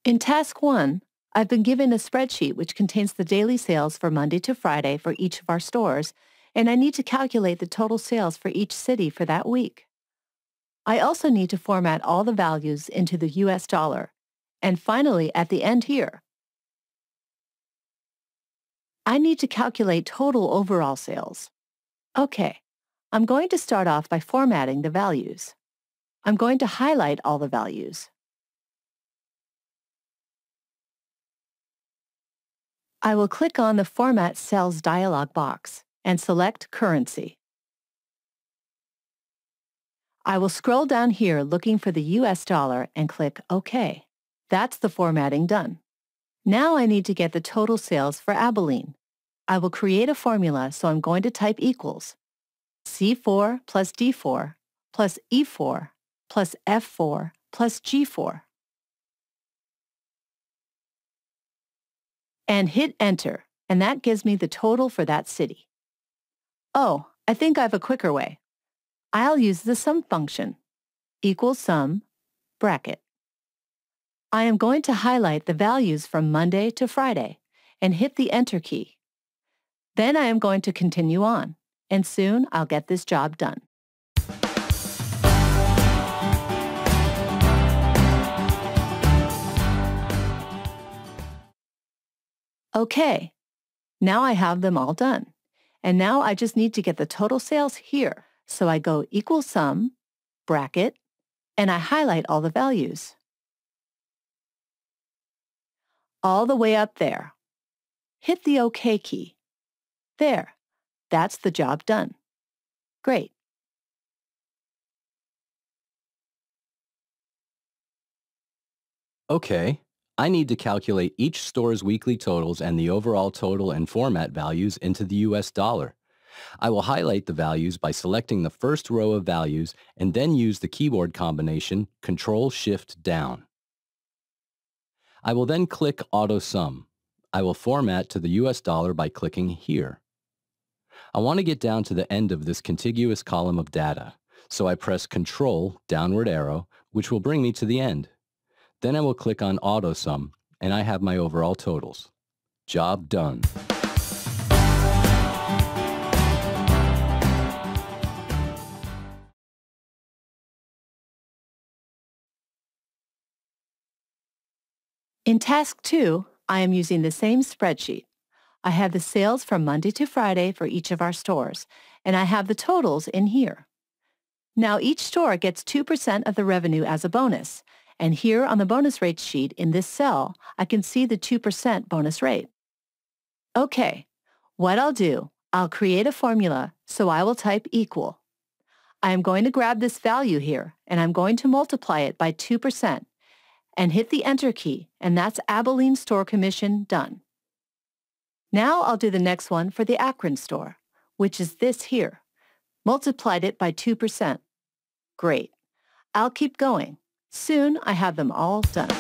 In Task 1, I've been given a spreadsheet which contains the daily sales for Monday to Friday for each of our stores, and I need to calculate the total sales for each city for that week. I also need to format all the values into the US dollar. And finally, at the end here, I need to calculate total overall sales. Okay, I'm going to start off by formatting the values. I'm going to highlight all the values. I will click on the Format Cells dialog box and select Currency. I will scroll down here looking for the US dollar and click OK. That's the formatting done. Now I need to get the total sales for Abilene. I will create a formula, so I'm going to type equals C4 plus D4 plus E4 plus F4 plus G4. And hit Enter, and that gives me the total for that city. Oh, I think I have a quicker way. I'll use the sum function, equals sum, bracket. I am going to highlight the values from Monday to Friday and hit the Enter key. Then I am going to continue on, and soon I'll get this job done. Okay, now I have them all done. And now I just need to get the total sales here. So I go equals sum, bracket, and I highlight all the values. All the way up there. Hit the OK key. There, that's the job done. Great. Okay, I need to calculate each store's weekly totals and the overall total and format values into the US dollar. I will highlight the values by selecting the first row of values and then use the keyboard combination Control-Shift-Down. I will then click Auto Sum. I will format to the US dollar by clicking here. I want to get down to the end of this contiguous column of data, so I press Control, downward arrow, which will bring me to the end. Then I will click on Auto Sum, and I have my overall totals. Job done. In Task 2, I am using the same spreadsheet. I have the sales from Monday to Friday for each of our stores, and I have the totals in here. Now each store gets 2% of the revenue as a bonus, and here on the bonus rate sheet in this cell, I can see the 2% bonus rate. Okay, what I'll do, I'll create a formula, so I will type equal. I am going to grab this value here, and I'm going to multiply it by 2%, and hit the Enter key, and that's Abilene Store Commission done. Now I'll do the next one for the Akron store, which is this here. Multiplied it by 2%. Great. I'll keep going. Soon I have them all done.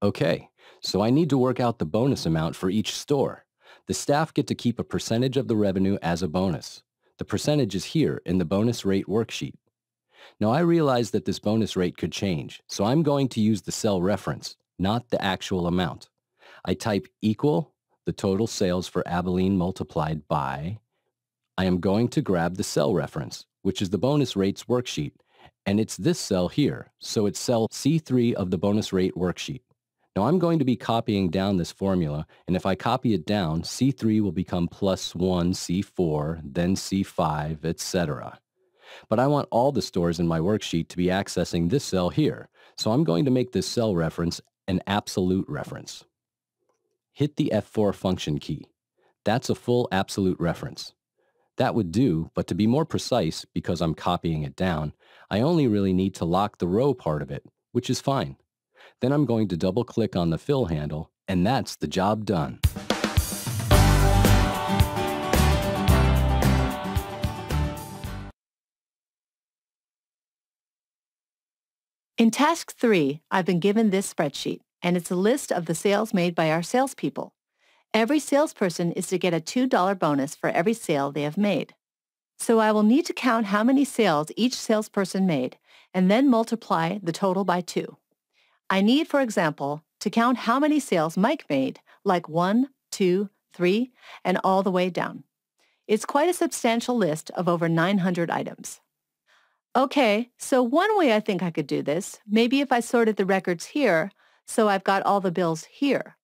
Okay, so I need to work out the bonus amount for each store. The staff get to keep a percentage of the revenue as a bonus. The percentage is here in the bonus rate worksheet. Now I realize that this bonus rate could change, so I'm going to use the cell reference, not the actual amount. I type equal the total sales for Abilene multiplied by. I am going to grab the cell reference, which is the bonus rates worksheet, and it's this cell here, so it's cell C3 of the bonus rate worksheet. Now I'm going to be copying down this formula, and if I copy it down, C3 will become plus 1 C4, then C5, etc. But I want all the stores in my worksheet to be accessing this cell here, so I'm going to make this cell reference an absolute reference. Hit the F4 function key. That's a full absolute reference. That would do, but to be more precise, because I'm copying it down, I only really need to lock the row part of it, which is fine. Then I'm going to double-click on the fill handle, and that's the job done. In Task 3, I've been given this spreadsheet, and it's a list of the sales made by our salespeople. Every salesperson is to get a $2 bonus for every sale they have made. So I will need to count how many sales each salesperson made and then multiply the total by 2. I need, for example, to count how many sales Mike made, like 1, 2, 3, and all the way down. It's quite a substantial list of over 900 items. Okay, so one way I think I could do this, maybe if I sorted the records here, so I've got all the bills here.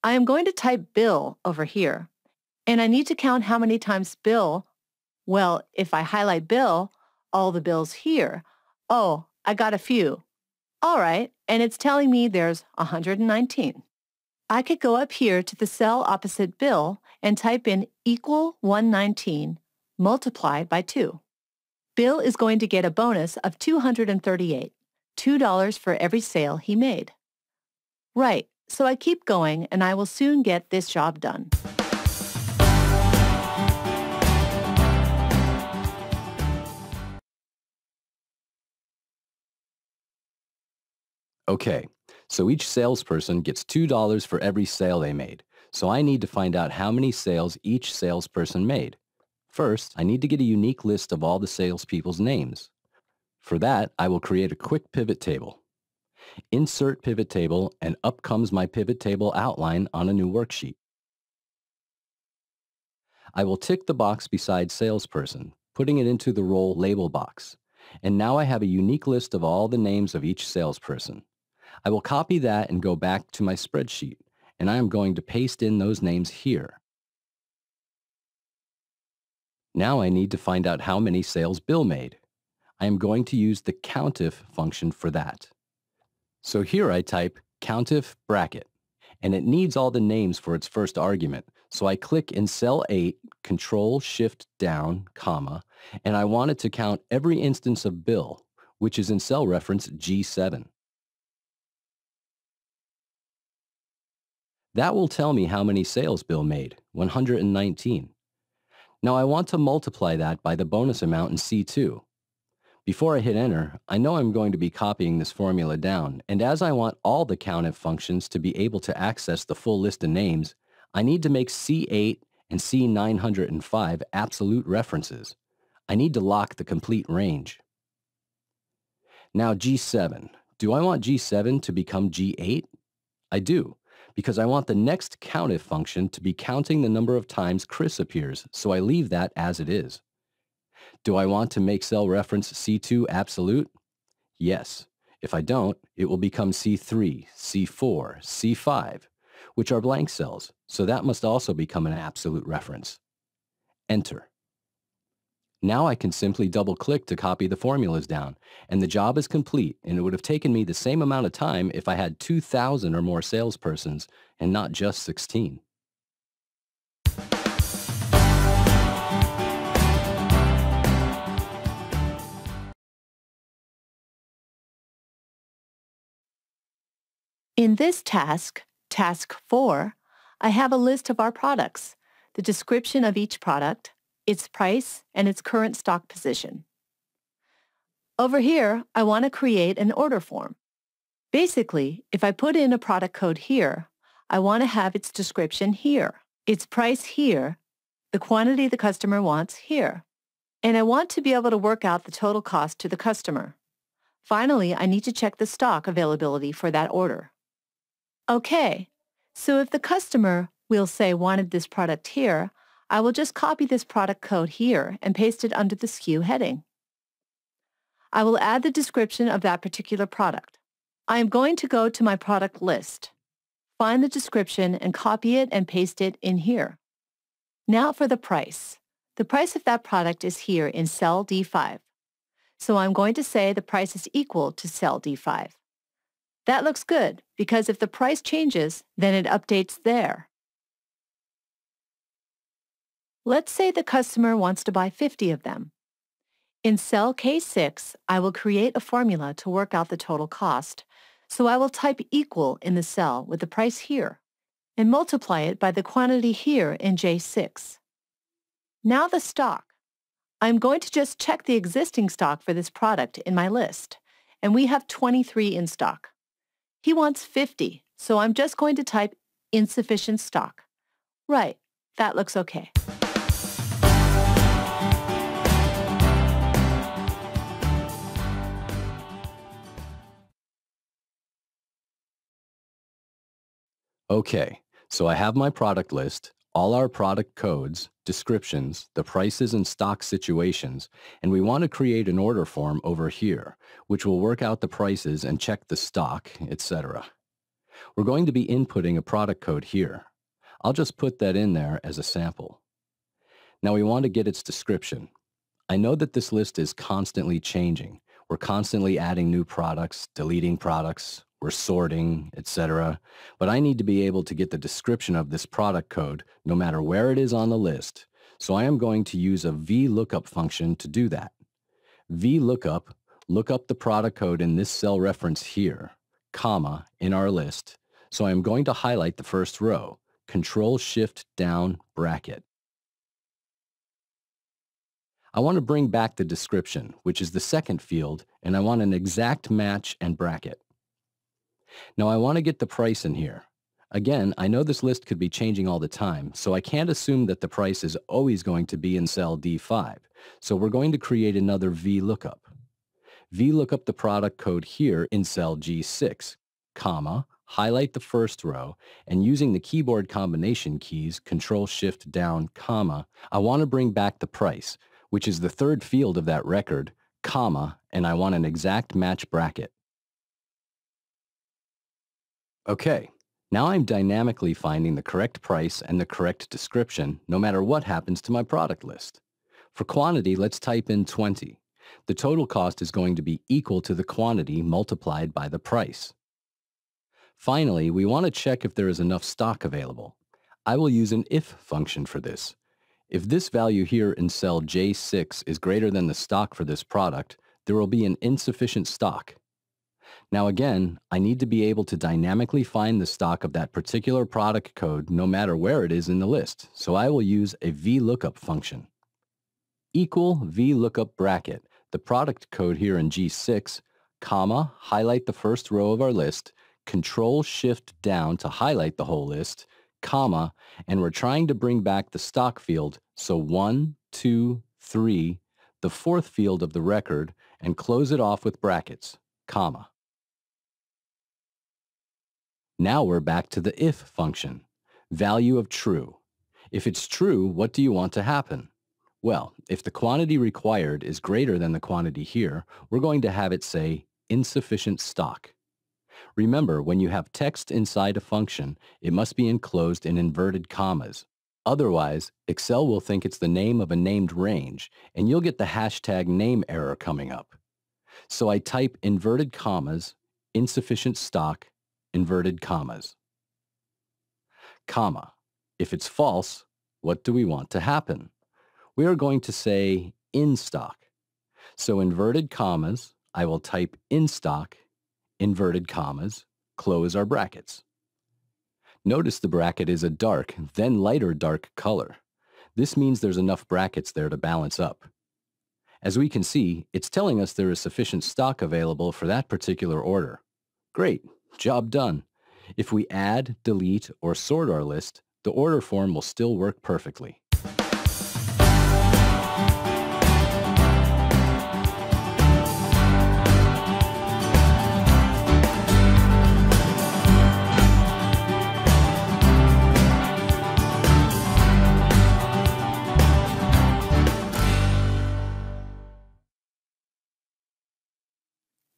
I am going to type bill over here, and I need to count how many times bill. Well, if I highlight bill, all the bills here. Oh, I got a few. All right, and it's telling me there's 119. I could go up here to the cell opposite bill and type in equal 119 multiplied by 2. Bill is going to get a bonus of $238, $2 for every sale he made. Right, so I keep going and I will soon get this job done. Okay, so each salesperson gets $2 for every sale they made. So I need to find out how many sales each salesperson made. First, I need to get a unique list of all the salespeople's names. For that, I will create a quick pivot table. Insert pivot table, and up comes my pivot table outline on a new worksheet. I will tick the box beside salesperson, putting it into the role label box. And now I have a unique list of all the names of each salesperson. I will copy that and go back to my spreadsheet, and I am going to paste in those names here. Now I need to find out how many sales Bill made. I am going to use the COUNTIF function for that. So here I type COUNTIF bracket, and it needs all the names for its first argument. So I click in cell 8, Control-Shift-Down, comma, and I want it to count every instance of Bill, which is in cell reference G7. That will tell me how many sales Bill made, 119. Now I want to multiply that by the bonus amount in C2. Before I hit enter, I know I'm going to be copying this formula down, and as I want all the COUNTIF functions to be able to access the full list of names, I need to make C8 and C905 absolute references. I need to lock the complete range. Now G7. Do I want G7 to become G8? I do, because I want the next COUNTIF function to be counting the number of times Chris appears, so I leave that as it is. Do I want to make cell reference C2 absolute? Yes. If I don't, it will become C3, C4, C5, which are blank cells, so that must also become an absolute reference. Enter. Now I can simply double-click to copy the formulas down, and the job is complete, and it would have taken me the same amount of time if I had 2,000 or more salespersons and not just 16. In this task, Task 4, I have a list of our products, the description of each product, its price, and its current stock position. Over here, I want to create an order form. Basically, if I put in a product code here, I want to have its description here, its price here, the quantity the customer wants here, and I want to be able to work out the total cost to the customer. Finally, I need to check the stock availability for that order. Okay, so if the customer, we'll say, wanted this product here, I will just copy this product code here and paste it under the SKU heading. I will add the description of that particular product. I am going to go to my product list, find the description, and copy it and paste it in here. Now for the price. The price of that product is here in cell D5. So I'm going to say the price is equal to cell D5. That looks good, because if the price changes, then it updates there. Let's say the customer wants to buy 50 of them. In cell K6, I will create a formula to work out the total cost, so I will type equal in the cell with the price here, and multiply it by the quantity here in J6. Now the stock. I'm going to just check the existing stock for this product in my list, and we have 23 in stock. He wants 50, so I'm just going to type insufficient stock. Right, that looks okay. Okay, so I have my product list, all our product codes, descriptions, the prices and stock situations, and we want to create an order form over here, which will work out the prices and check the stock, etc. We're going to be inputting a product code here. I'll just put that in there as a sample. Now we want to get its description. I know that this list is constantly changing. We're constantly adding new products, deleting products, we're sorting, etc. But I need to be able to get the description of this product code no matter where it is on the list. So I am going to use a VLOOKUP function to do that. VLOOKUP, look up the product code in this cell reference here, comma, in our list. So I am going to highlight the first row, Control-Shift-Down bracket. I want to bring back the description, which is the second field, and I want an exact match and bracket. Now I want to get the price in here. Again, I know this list could be changing all the time, so I can't assume that the price is always going to be in cell D5. So we're going to create another VLOOKUP. VLOOKUP the product code here in cell G6, comma, highlight the first row, and using the keyboard combination keys, Control-Shift-Down, comma, I want to bring back the price, which is the third field of that record, comma, and I want an exact match bracket. Okay, now I'm dynamically finding the correct price and the correct description no matter what happens to my product list. For quantity, let's type in 20. The total cost is going to be equal to the quantity multiplied by the price. Finally, we want to check if there is enough stock available. I will use an if function for this. If this value here in cell J6 is greater than the stock for this product, there will be an insufficient stock. Now again, I need to be able to dynamically find the stock of that particular product code no matter where it is in the list, so I will use a VLOOKUP function. Equal VLOOKUP bracket, the product code here in G6, comma, highlight the first row of our list, Control-Shift-Down to highlight the whole list, comma, and we're trying to bring back the stock field, so 1, 2, 3, the fourth field of the record, and close it off with brackets, comma. Now we're back to the if function, value of true. If it's true, what do you want to happen? Well, if the quantity required is greater than the quantity here, we're going to have it say insufficient stock. Remember, when you have text inside a function, it must be enclosed in inverted commas. Otherwise, Excel will think it's the name of a named range, and you'll get the hashtag name error coming up. So I type inverted commas, insufficient stock, inverted commas, comma. If it's false, what do we want to happen? We are going to say in stock. So inverted commas, I will type in stock, inverted commas, close our brackets. Notice the bracket is a dark, then lighter dark color. This means there's enough brackets there to balance up. As we can see, it's telling us there is sufficient stock available for that particular order. Great, job done. If we add, delete, or sort our list, the order form will still work perfectly.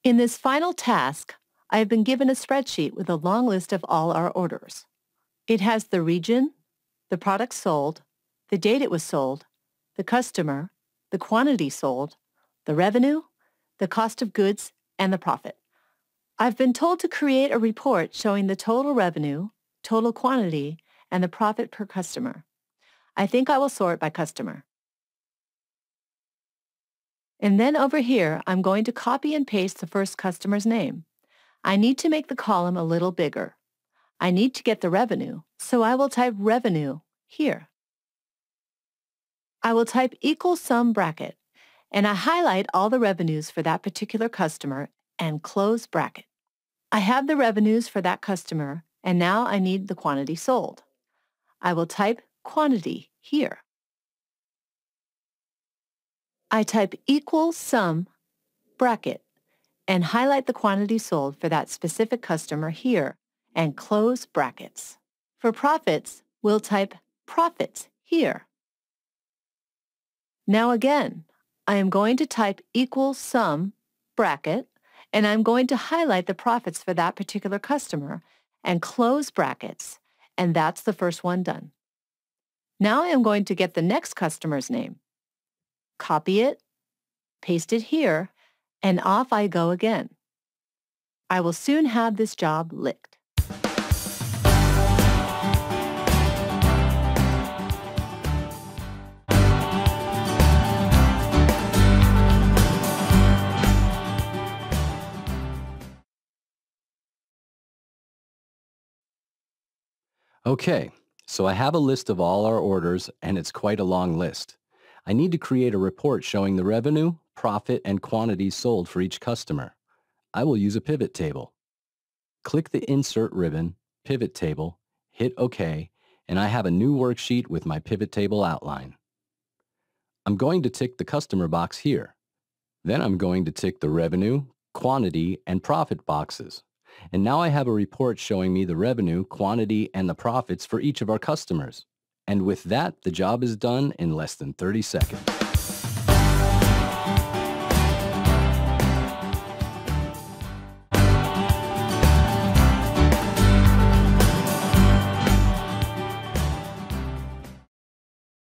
In this final task, I have been given a spreadsheet with a long list of all our orders. It has the region, the product sold, the date it was sold, the customer, the quantity sold, the revenue, the cost of goods, and the profit. I've been told to create a report showing the total revenue, total quantity, and the profit per customer. I think I will sort by customer. And then over here, I'm going to copy and paste the first customer's name. I need to make the column a little bigger. I need to get the revenue, so I will type revenue here. I will type equal sum bracket, and I highlight all the revenues for that particular customer and close bracket. I have the revenues for that customer, and now I need the quantity sold. I will type quantity here. I type equal sum bracket and highlight the quantity sold for that specific customer here and close brackets. For profits, we'll type profits here. Now again, I am going to type equals sum bracket, and I'm going to highlight the profits for that particular customer and close brackets, and that's the first one done. Now I am going to get the next customer's name, copy it, paste it here, and off I go again. I will soon have this job licked. Okay, so I have a list of all our orders, and it's quite a long list. I need to create a report showing the revenue, profit, and quantities sold for each customer. I will use a pivot table. Click the Insert ribbon, Pivot Table, hit OK, and I have a new worksheet with my pivot table outline. I'm going to tick the customer box here. Then I'm going to tick the revenue, quantity, and profit boxes. And now I have a report showing me the revenue, quantity, and the profits for each of our customers. And with that, the job is done in less than 30 seconds.